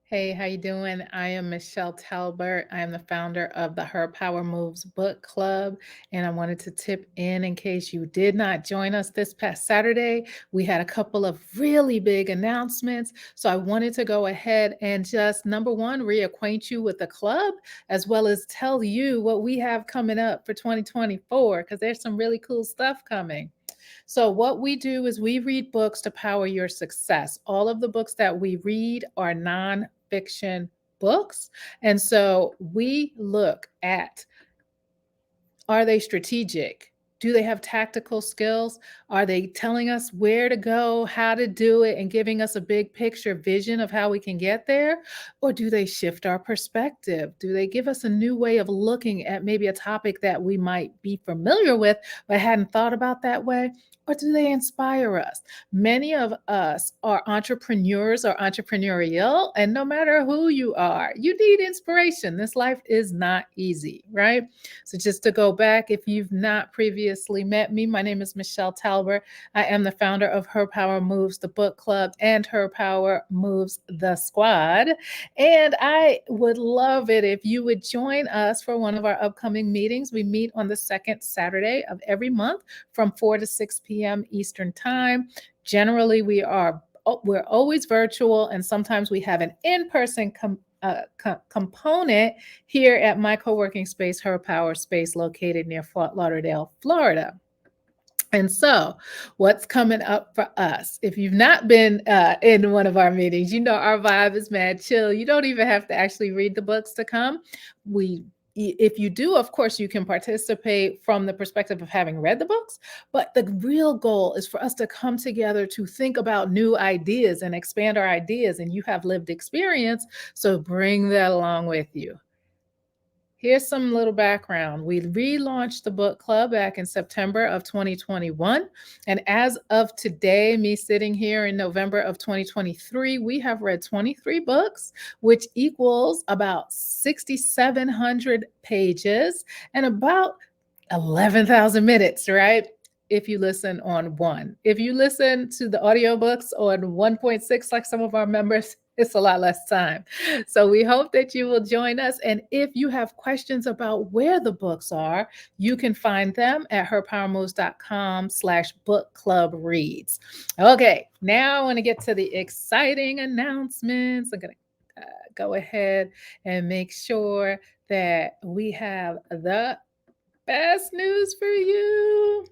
Hey, how you doing? I am Michelle Talbert. I am the founder of the Her Power Moves Book Club, and I wanted to tip in case you did not join us this past Saturday. We had a couple of really big announcements, so I wanted to go ahead and just number one, reacquaint you with the club, as well as tell you what we have coming up for 2024 because there's some really cool stuff coming. So, what we do is we read books to power your success. All of the books that we read are nonfiction books. And so we look at, are they strategic? Do they have tactical skills? Are they telling us where to go, how to do it, and giving us a big picture vision of how we can get there? Or do they shift our perspective? Do they give us a new way of looking at maybe a topic that we might be familiar with but hadn't thought about that way? Or do they inspire us? Many of us are entrepreneurs or entrepreneurial, and no matter who you are, you need inspiration. This life is not easy, right? So, just to go back, if you've not previously met me, my name is Michelle Talbert. I am the founder of Her Power Moves, the book club, and Her Power Moves, the squad. And I would love it if you would join us for one of our upcoming meetings. We meet on the second Saturday of every month from 4 to 6 p.m. Eastern Time. Generally, we're always virtual, and sometimes we have an in-person component here at my co-working space, Her Power Space, located near Fort Lauderdale, Florida. And so, what's coming up for us? If you've not been in one of our meetings, you know our vibe is mad chill. You don't even have to actually read the books to come. We if you do, of course, you can participate from the perspective of having read the books. But the real goal is for us to come together to think about new ideas and expand our ideas. And you have lived experience, so bring that along with you. Here's some little background. We relaunched the book club back in September of 2021. And as of today, me sitting here in November of 2023, we have read 23 books, which equals about 6,700 pages and about 11,000 minutes, right? If you listen on one. If you listen to the audiobooks on 1.6, like some of our members, it's a lot less time. So we hope that you will join us. And if you have questions about where the books are, you can find them at herpowermoves.com/book club reads. Okay, now I want to get to the exciting announcements. I'm going to go ahead and make sure that we have the best news for you.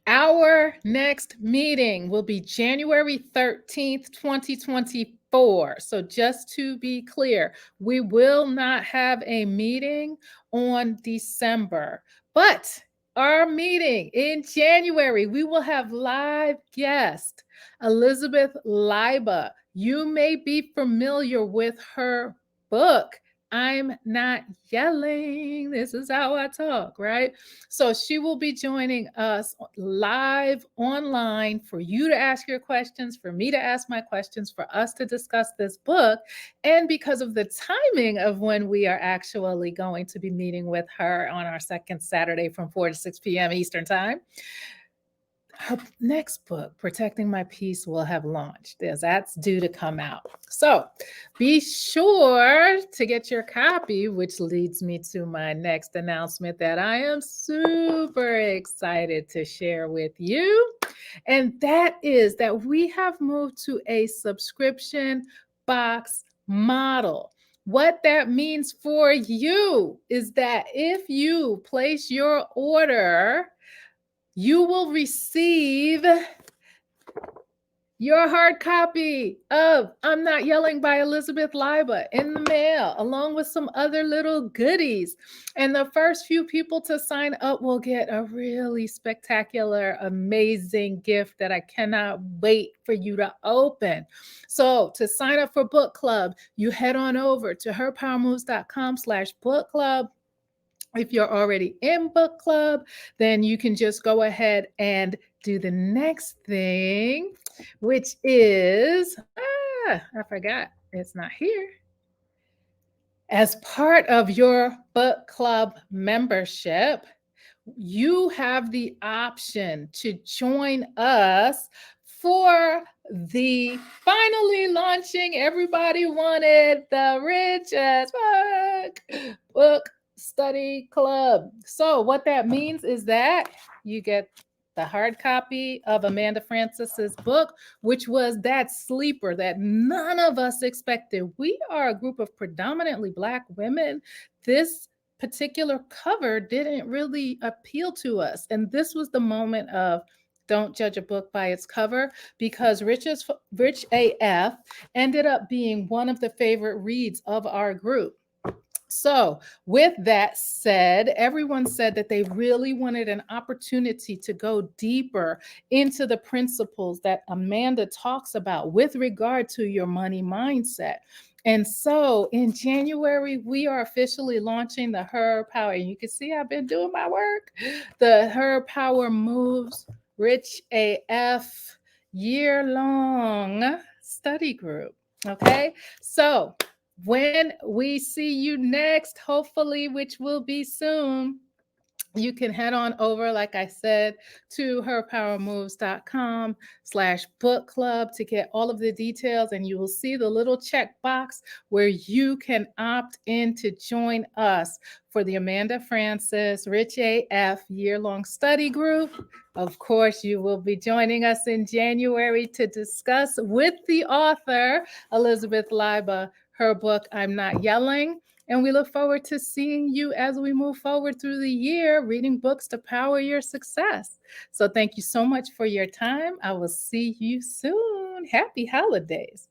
Our next meeting will be January 13th, 2024. So, just to be clear, we will not have a meeting on December, but our meeting in January, we will have live guest Elizabeth Leiba. You may be familiar with her book. I'm not yelling. This is how I talk, right? So she will be joining us live online for you to ask your questions, for me to ask my questions, for us to discuss this book. And because of the timing of when we are actually going to be meeting with her on our second Saturday from 4 to 6 p.m. Eastern Time, her next book, Protecting My Peace, will have launched. That's due to come out. So be sure to get your copy, which leads me to my next announcement that I am super excited to share with you. And that is that we have moved to a subscription box model. What that means for you is that if you place your order, you will receive your hard copy of I'm Not Yelling by Elizabeth Leiba in the mail, along with some other little goodies. And the first few people to sign up will get a really spectacular, amazing gift that I cannot wait for you to open. So to sign up for book club, you head on over to herpowermoves.com/book club. If you're already in book club, then you can just go ahead and do the next thing, which is, I forgot, it's not here. As part of your book club membership, you have the option to join us for the finally launching, everybody wanted the Rich as Fuck Book Study Club. So what that means is that you get the hard copy of Amanda Francis's book, which was that sleeper that none of us expected. We are a group of predominantly Black women. This particular cover didn't really appeal to us. And this was the moment of don't judge a book by its cover, because Rich AF ended up being one of the favorite reads of our group. So, with that said, everyone said that they really wanted an opportunity to go deeper into the principles that Amanda talks about with regard to your money mindset. And so in January, we are officially launching the Her Power. You can see I've been doing my work. The Her Power Moves Rich AF year-long study group. Okay, so when we see you next, hopefully, which will be soon, you can head on over, like I said, to herpowermoves.com/book club to get all of the details. And you will see the little check box where you can opt in to join us for the Amanda Francis Rich AF year-long study group. Of course, you will be joining us in January to discuss with the author, Elizabeth Leiba, her book, I'm Not Yelling. And we look forward to seeing you as we move forward through the year, reading books to power your success. So thank you so much for your time. I will see you soon. Happy holidays.